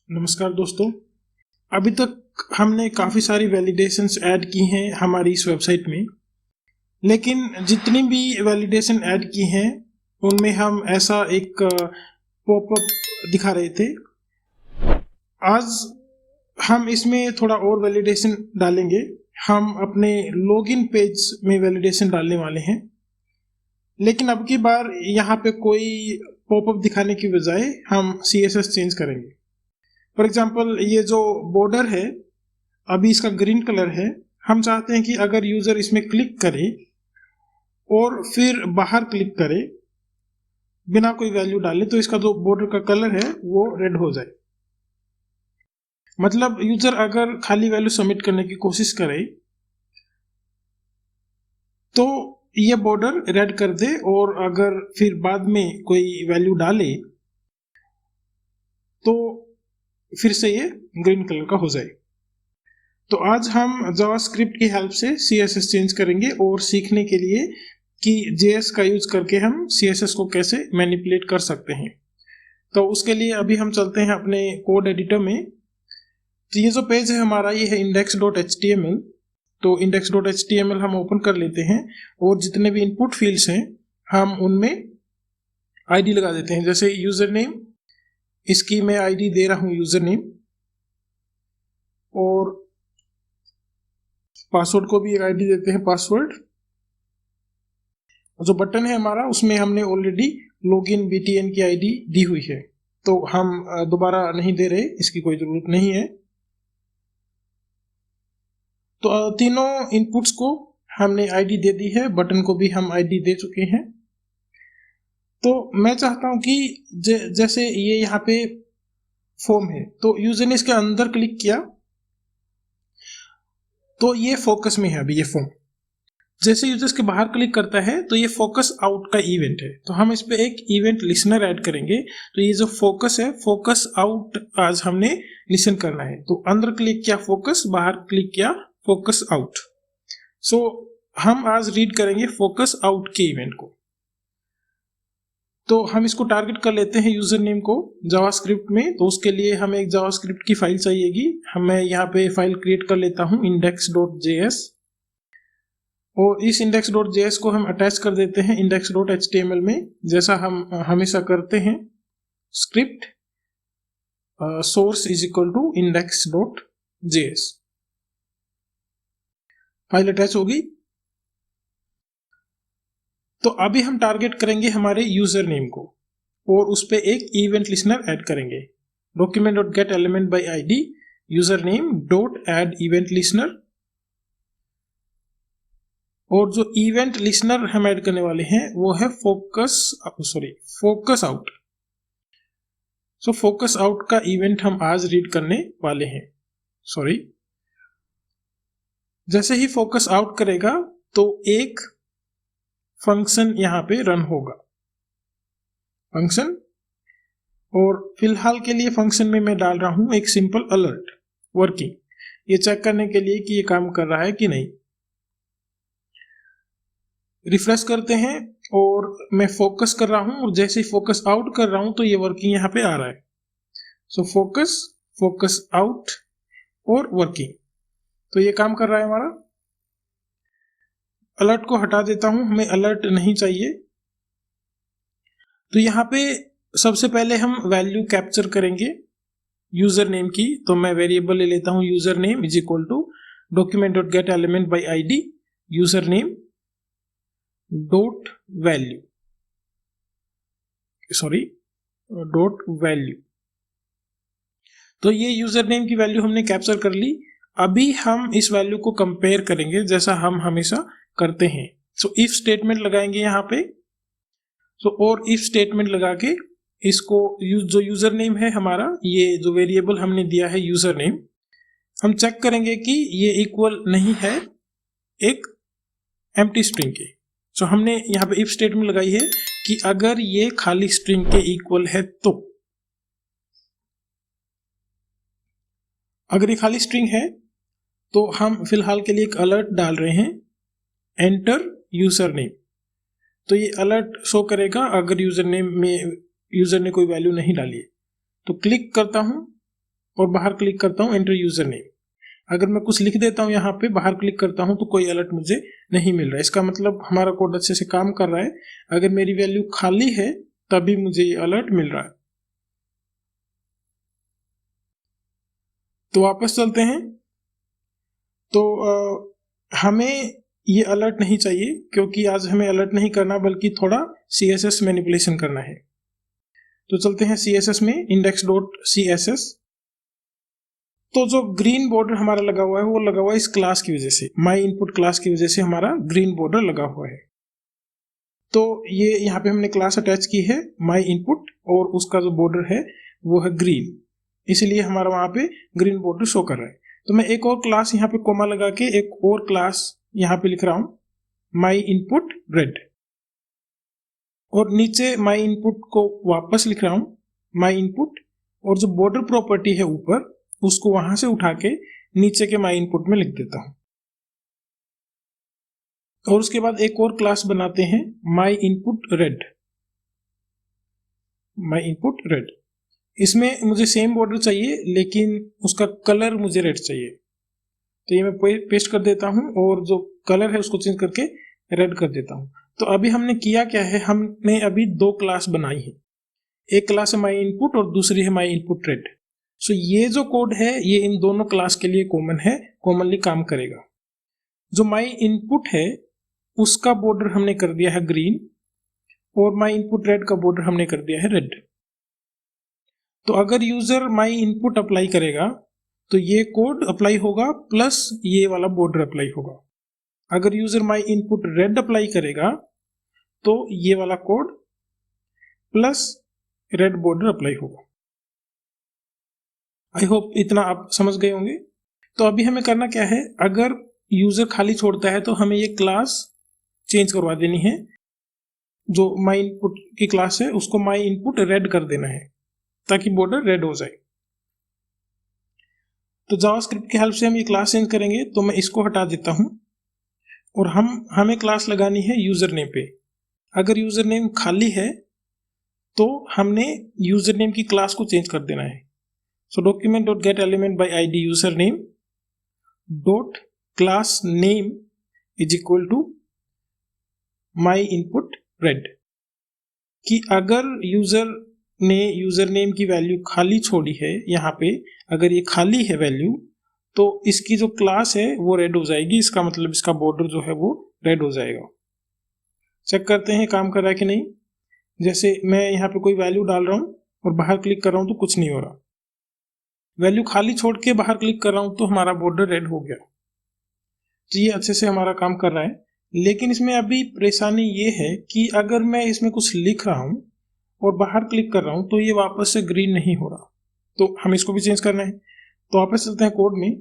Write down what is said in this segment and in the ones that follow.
नमस्कार दोस्तों। अभी तक हमने काफ़ी सारी वैलिडेशंस ऐड की हैं हमारी इस वेबसाइट में, लेकिन जितनी भी वैलिडेशन ऐड की हैं उनमें हम ऐसा एक पॉपअप दिखा रहे थे। आज हम इसमें थोड़ा और वैलिडेशन डालेंगे। हम अपने लॉगिन पेज में वैलिडेशन डालने वाले हैं, लेकिन अब की बार यहाँ पे कोई पॉपअप दिखाने की बजाय हम CSS चेंज करेंगे। फॉर एग्जाम्पल, ये जो बॉर्डर है अभी इसका ग्रीन कलर है। हम चाहते हैं कि अगर यूजर इसमें क्लिक करे और फिर बाहर क्लिक करे बिना कोई वैल्यू डाले तो इसका जो बॉर्डर का कलर है वो रेड हो जाए। मतलब यूजर अगर खाली वैल्यू सबमिट करने की कोशिश करे तो ये बॉर्डर रेड कर दे, और अगर फिर बाद में कोई वैल्यू डाले तो फिर से ये ग्रीन कलर का हो जाए। तो आज हम जावास्क्रिप्ट की हेल्प से CSS चेंज करेंगे और सीखने के लिए कि JS का यूज करके हम CSS को कैसे मैनिपुलेट कर सकते हैं। तो उसके लिए अभी हम चलते हैं अपने कोड एडिटर में। तो ये जो पेज है हमारा, ये है index.html। तो index.html हम ओपन कर लेते हैं और जितने भी इनपुट फील्ड्स हैं हम उनमें ID लगा देते हैं। जैसे यूजर नेम, इसकी मैं ID दे रहा हूँ यूजर नेम, और पासवर्ड को भी एक ID देते हैं पासवर्ड। जो बटन है हमारा उसमें हमने ऑलरेडी लॉगिन BTN की ID दी हुई है, तो हम दोबारा नहीं दे रहे, इसकी कोई जरूरत नहीं है। तो तीनों इनपुट्स को हमने ID दे दी है, बटन को भी हम ID दे चुके हैं। तो मैं चाहता हूं कि जैसे ये यहाँ पे फॉर्म है, तो यूजर ने इसके अंदर क्लिक किया तो ये फोकस में है अभी ये फॉर्म। जैसे यूजर्स के बाहर क्लिक करता है तो ये फोकस आउट का इवेंट है, तो हम इस पे एक इवेंट लिसनर ऐड करेंगे। तो ये जो फोकस है, फोकस आउट आज हमने लिसन करना है। तो अंदर क्लिक किया फोकस, बाहर क्लिक किया फोकस आउट। सो हम आज रीड करेंगे फोकस आउट के इवेंट को। तो हम इसको टारगेट कर लेते हैं यूजर नेम को जावास्क्रिप्ट में। तो उसके लिए हमें एक जावास्क्रिप्ट की फाइल चाहिएगी। मैं यहाँ पे फाइल क्रिएट कर लेता हूँ index.js, और इस index.js को हम अटैच कर देते हैं index.html में, जैसा हम हमेशा करते हैं। Script source is equal to index.js। File attach होगी। तो अभी हम टारगेट करेंगे हमारे यूजर नेम को और उस पे एक इवेंट लिसनर ऐड करेंगे। document.get element by id username dot add event listener, और जो इवेंट लिसनर हम ऐड करने वाले हैं वो है focus out. So focus out का इवेंट हम आज रीड करने वाले हैं। जैसे ही फोकस आउट करेगा तो एक फंक्शन यहां पे रन होगा, फंक्शन। और फिलहाल के लिए फंक्शन में मैं डाल रहा हूं एक सिंपल अलर्ट वर्किंग, ये चेक करने के लिए कि ये काम कर रहा है कि नहीं। रिफ्रेश करते हैं और मैं फोकस कर रहा हूं, और जैसे ही फोकस आउट कर रहा हूं तो ये वर्किंग यहां पे आ रहा है। सो फोकस आउट और वर्किंग, तो ये काम कर रहा है हमारा। अलर्ट को हटा देता हूं, हमें अलर्ट नहीं चाहिए। तो यहाँ पे सबसे पहले हम वैल्यू कैप्चर करेंगे यूजर नेम की। तो मैं वेरिएबल ले लेता हूं user name is equal to document.get element by id user name dot value, dot value. तो ये यूजर नेम की वैल्यू हमने कैप्चर कर ली। अभी हम इस वैल्यू को कंपेयर करेंगे जैसा हम हमेशा करते हैं। सो इफ स्टेटमेंट लगाएंगे यहाँ पे। और इफ स्टेटमेंट लगा के इसको जो यूजर नेम है हमारा, ये जो वेरिएबल हमने दिया है यूजर नेम, हम चेक करेंगे कि ये इक्वल नहीं है एक एम्प्टी स्ट्रिंग के। सो हमने यहाँ पे इफ स्टेटमेंट लगाई है कि अगर ये खाली स्ट्रिंग के इक्वल है तो, अगर ये खाली स्ट्रिंग है तो हम फिलहाल के लिए एक अलर्ट डाल रहे हैं एंटर यूजर नेम। तो ये अलर्ट शो करेगा अगर यूजर नेम में यूजर ने कोई वैल्यू नहीं डाली है। तो क्लिक करता हूं और बाहर क्लिक करता हूँ एंटर यूजर नेम। अगर मैं कुछ लिख देता हूँ यहाँ पे, बाहर क्लिक करता हूँ, तो कोई अलर्ट मुझे नहीं मिल रहा है। इसका मतलब हमारा कोड अच्छे से काम कर रहा है। अगर मेरी वैल्यू खाली है तभी मुझे ये अलर्ट मिल रहा है। तो वापस चलते हैं। तो हमें ये अलर्ट नहीं चाहिए, क्योंकि आज हमें अलर्ट नहीं करना बल्कि थोड़ा CSS मैनिपुलेशन करना है। तो चलते हैं CSS में, index.css। तो जो ग्रीन बॉर्डर हमारा लगा हुआ है वो लगा हुआ है इस क्लास की वजह से, माई इनपुट क्लास की वजह से हमारा ग्रीन बॉर्डर लगा हुआ है। तो ये यहाँ पे हमने क्लास अटैच की है माई इनपुट, और उसका जो बॉर्डर है वो है ग्रीन, इसलिए हमारा वहां पे ग्रीन बॉर्डर शो कर रहा है। तो मैं एक और क्लास यहाँ पे कोमा लगा के एक और क्लास यहाँ पे लिख रहा हूं माई इनपुट रेड, और नीचे माई इनपुट को वापस लिख रहा हूं माई इनपुट, और जो बॉर्डर प्रॉपर्टी है ऊपर उसको वहां से उठा के नीचे के माई इनपुट में लिख देता हूं। और उसके बाद एक और क्लास बनाते हैं माई इनपुट रेड, माई इनपुट रेड। इसमें मुझे सेम बॉर्डर चाहिए लेकिन उसका कलर मुझे रेड चाहिए, तो ये मैं पेस्ट कर देता हूं और जो कलर है उसको चेंज करके रेड कर देता हूं। तो अभी हमने किया क्या है, हमने अभी दो क्लास बनाई है, एक क्लास है माई इनपुट और दूसरी है माई इनपुट रेड। सो ये जो कोड है ये इन दोनों क्लास के लिए कॉमन है, कॉमनली काम करेगा। जो माई इनपुट है उसका बॉर्डर हमने कर दिया है ग्रीन, और माई इनपुट रेड का बॉर्डर हमने कर दिया है रेड। तो अगर यूजर माई इनपुट अप्लाई करेगा तो ये कोड अप्लाई होगा प्लस ये वाला बॉर्डर अप्लाई होगा। अगर user my input red apply करेगा तो ये वाला code plus red border apply होगा। आई होप इतना आप समझ गए होंगे। तो अभी हमें करना क्या है, अगर यूजर खाली छोड़ता है तो हमें ये क्लास चेंज करवा देनी है। जो माई इनपुट की क्लास है उसको माई इनपुट रेड कर देना है ताकि बॉर्डर रेड हो जाए। तो जावास्क्रिप्ट की हेल्प से हम ये क्लास चेंज करेंगे। तो मैं इसको हटा देता हूं और हमें क्लास लगानी है यूजर नेम पे। अगर यूजर नेम खाली है तो हमने यूजर नेम की क्लास को चेंज कर देना है। So document dot get element by ID user name dot class name is equal to my input red, कि अगर यूजर ने यूजर नेम की वैल्यू खाली छोड़ी है, यहाँ पे अगर ये खाली है वैल्यू, तो इसकी जो क्लास है वो रेड हो जाएगी। इसका मतलब इसका बॉर्डर जो है वो रेड हो जाएगा। चेक करते हैं काम कर रहा है कि नहीं। जैसे मैं यहाँ पे कोई वैल्यू डाल रहा हूँ और बाहर क्लिक कर रहा हूँ तो कुछ नहीं हो रहा, वैल्यू खाली छोड़ के बाहर क्लिक कर रहा हूँ तो हमारा बॉर्डर रेड हो गया। तो ये अच्छे से हमारा काम कर रहा है। लेकिन इसमें अभी परेशानी ये है कि अगर मैं इसमें कुछ लिख रहा हूँ और बाहर क्लिक कर रहा हूँ तो ये वापस से ग्रीन नहीं हो रहा, तो हम इसको भी चेंज करना है। तो वापस चलते हैं कोड में।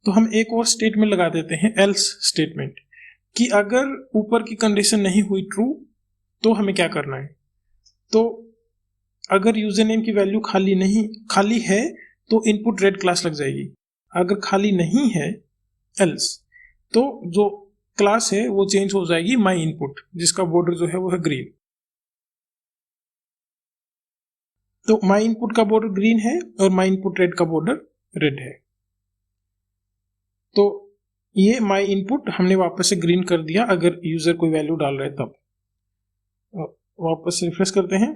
तो हम एक और स्टेटमेंट लगा देते हैं एल्स स्टेटमेंट, कि अगर ऊपर की कंडीशन नहीं हुई ट्रू तो हमें क्या करना है। तो अगर यूजर नेम की वैल्यू खाली है तो इनपुट रेड क्लास लग जाएगी। अगर खाली नहीं है एल्स तो जो क्लास है वो चेंज हो जाएगी माई इनपुट, जिसका बॉर्डर जो है वो है ग्रीन। तो माई इनपुट का बॉर्डर ग्रीन है और माई इनपुट रेड का बॉर्डर रेड है। तो ये माई इनपुट हमने वापस से ग्रीन कर दिया अगर यूजर कोई वैल्यू डाल रहा है तब। वापस रिफ्रेश करते हैं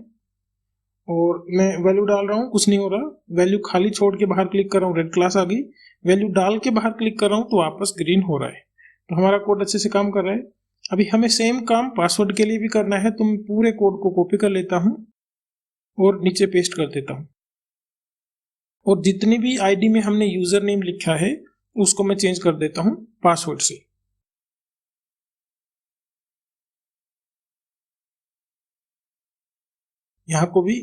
और मैं वैल्यू डाल रहा हूँ, कुछ नहीं हो रहा। वैल्यू खाली छोड़ के बाहर क्लिक कर रहा हूँ, रेड क्लास आ गई। वैल्यू डाल के बाहर क्लिक कर रहा हूँ तो वापस ग्रीन हो रहा है। तो हमारा कोड अच्छे से काम कर रहा है। अभी हमें सेम काम पासवर्ड के लिए भी करना है, तो मैं पूरे कोड को कॉपी कर लेता हूँ और नीचे पेस्ट कर देता हूँ। और जितनी भी ID में हमने यूजर नेम लिखा है उसको मैं चेंज कर देता हूँ पासवर्ड से। यहाँ को भी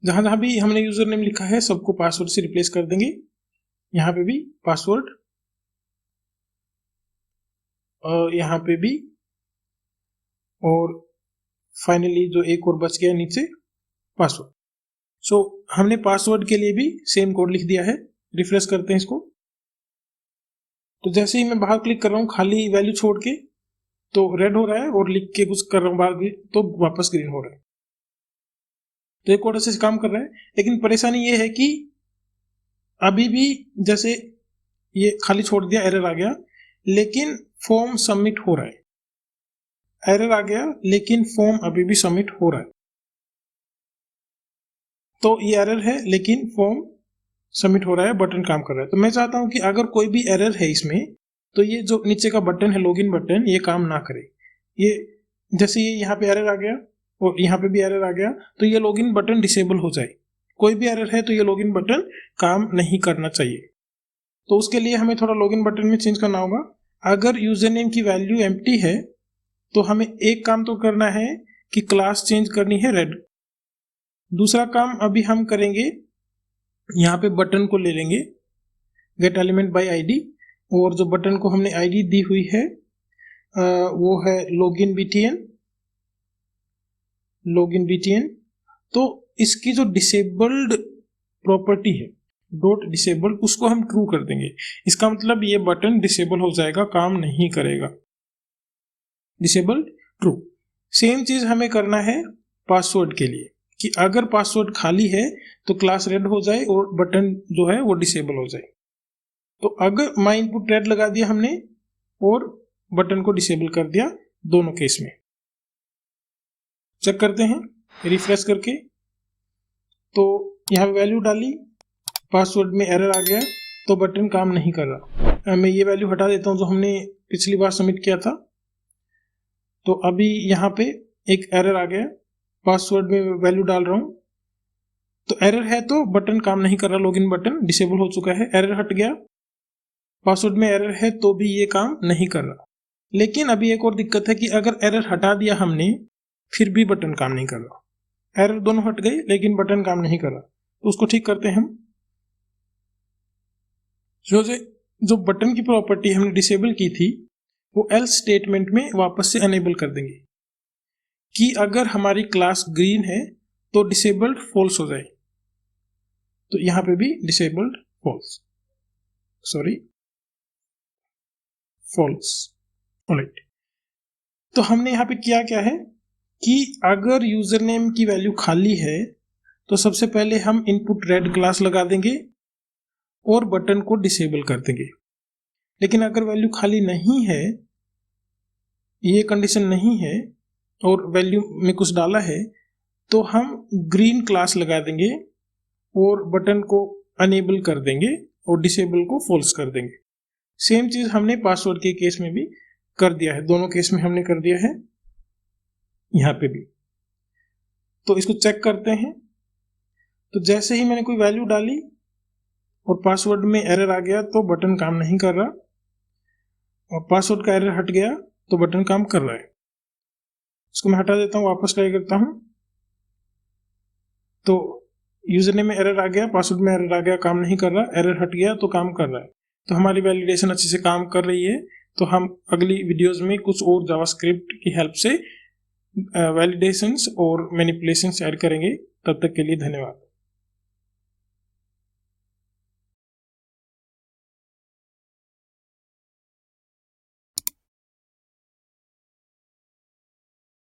जहां जहां भी हमने यूजर नेम लिखा है सबको पासवर्ड से रिप्लेस कर देंगे। यहाँ पे भी पासवर्ड, और यहाँ पे भी, और फाइनली जो एक और बच गया नीचे पासवर्ड। सो हमने पासवर्ड के लिए भी सेम कोड लिख दिया है। रिफ्रेश करते हैं इसको। तो जैसे ही मैं बाहर क्लिक कर रहा हूँ खाली वैल्यू छोड़ के तो रेड हो रहा है, और लिख के कुछ कर रहा हूँ बाहर तो वापस ग्रीन हो रहा है। तो एक कोड अच्छे से काम कर रहा है। लेकिन परेशानी ये है कि अभी भी जैसे ये खाली छोड़ दिया, एरर आ गया, लेकिन फॉर्म सबमिट हो रहा है। एरर आ गया लेकिन फॉर्म अभी भी सबमिट हो रहा है। तो ये एरर है लेकिन फॉर्म सबमिट हो रहा है, बटन काम कर रहा है। तो मैं चाहता हूं कि अगर कोई भी एरर है इसमें तो ये जो नीचे का बटन है लॉगिन बटन, ये काम ना करे। ये जैसे ये यहाँ पे एरर आ गया और यहाँ पे भी एरर आ गया, तो ये लॉगिन बटन डिसेबल हो जाए। कोई भी एरर है तो ये लॉगिन बटन काम नहीं करना चाहिए। तो उसके लिए हमें थोड़ा लॉगिन बटन में चेंज करना होगा। अगर यूजर नेम की वैल्यू एम्प्टी है तो हमें एक काम तो करना है कि क्लास चेंज करनी है रेड। दूसरा काम अभी हम करेंगे, यहाँ पे बटन को ले लेंगे गेट एलिमेंट बाय आईडी, और जो बटन को हमने आईडी दी हुई है वो है लॉगिन बीटीएन। तो इसकी जो डिसेबल्ड प्रॉपर्टी है डॉट डिसेबल्ड, उसको हम ट्रू कर देंगे। इसका मतलब ये बटन डिसेबल हो जाएगा, काम नहीं करेगा। Disabled true. सेम चीज हमें करना है पासवर्ड के लिए, कि अगर पासवर्ड खाली है तो क्लास रेड हो जाए और बटन जो है वो डिसेबल हो जाए। तो अगर माई इनपुट रेड लगा दिया हमने और बटन को डिसेबल कर दिया, दोनों केस में। चेक करते हैं रिफ्रेश करके। तो यहाँ पे वैल्यू डाली, पासवर्ड में एरर आ गया, तो बटन काम नहीं कर रहा। मैं ये वैल्यू हटा देता हूँ जो हमने पिछली बार सबमिट किया था। तो अभी यहाँ पे एक एरर आ गया, पासवर्ड में वैल्यू डाल रहा हूँ तो एरर है, तो बटन काम नहीं कर रहा, लॉगिन बटन डिसेबल हो चुका है। एरर हट गया, पासवर्ड में एरर है तो भी ये काम नहीं कर रहा। लेकिन अभी एक और दिक्कत है कि अगर एरर हटा दिया हमने फिर भी बटन काम नहीं कर रहा। एरर दोनों हट गए लेकिन बटन काम नहीं कर रहा, तो उसको ठीक करते हैं हम। जो बटन की प्रॉपर्टी हमने डिसेबल की थी वो एल्स स्टेटमेंट में वापस से अनेबल कर देंगे कि अगर हमारी क्लास ग्रीन है तो डिसेबल्ड फॉल्स हो जाए। तो यहां पे भी डिसेबल्ड फॉल्स, फॉल्स। ऑलराइट, तो हमने यहाँ पे किया क्या है कि अगर यूजर नेम की वैल्यू खाली है तो सबसे पहले हम इनपुट रेड क्लास लगा देंगे और बटन को डिसेबल कर देंगे। लेकिन अगर वैल्यू खाली नहीं है, ये कंडीशन नहीं है और वैल्यू में कुछ डाला है, तो हम ग्रीन क्लास लगा देंगे और बटन को अनेबल कर देंगे और डिसेबल को फॉल्स कर देंगे। सेम चीज हमने पासवर्ड के केस में भी कर दिया है, दोनों केस में हमने कर दिया है, यहां पे भी। तो इसको चेक करते हैं। तो जैसे ही मैंने कोई वैल्यू डाली और पासवर्ड में एरर आ गया तो बटन काम नहीं कर रहा, और पासवर्ड का एरर हट गया तो बटन काम कर रहा है। इसको मैं हटा देता हूं, वापस ट्राई करता हूं। तो यूजर नेम में एरर आ गया, पासवर्ड में एरर आ गया, काम नहीं कर रहा, एरर हट गया तो काम कर रहा है। तो हमारी वैलिडेशन अच्छे से काम कर रही है। तो हम अगली वीडियोस में कुछ और जावास्क्रिप्ट की हेल्प से वैलिडेशंस और मैनिपुलेशंस ऐड करेंगे। तब तक के लिए धन्यवाद।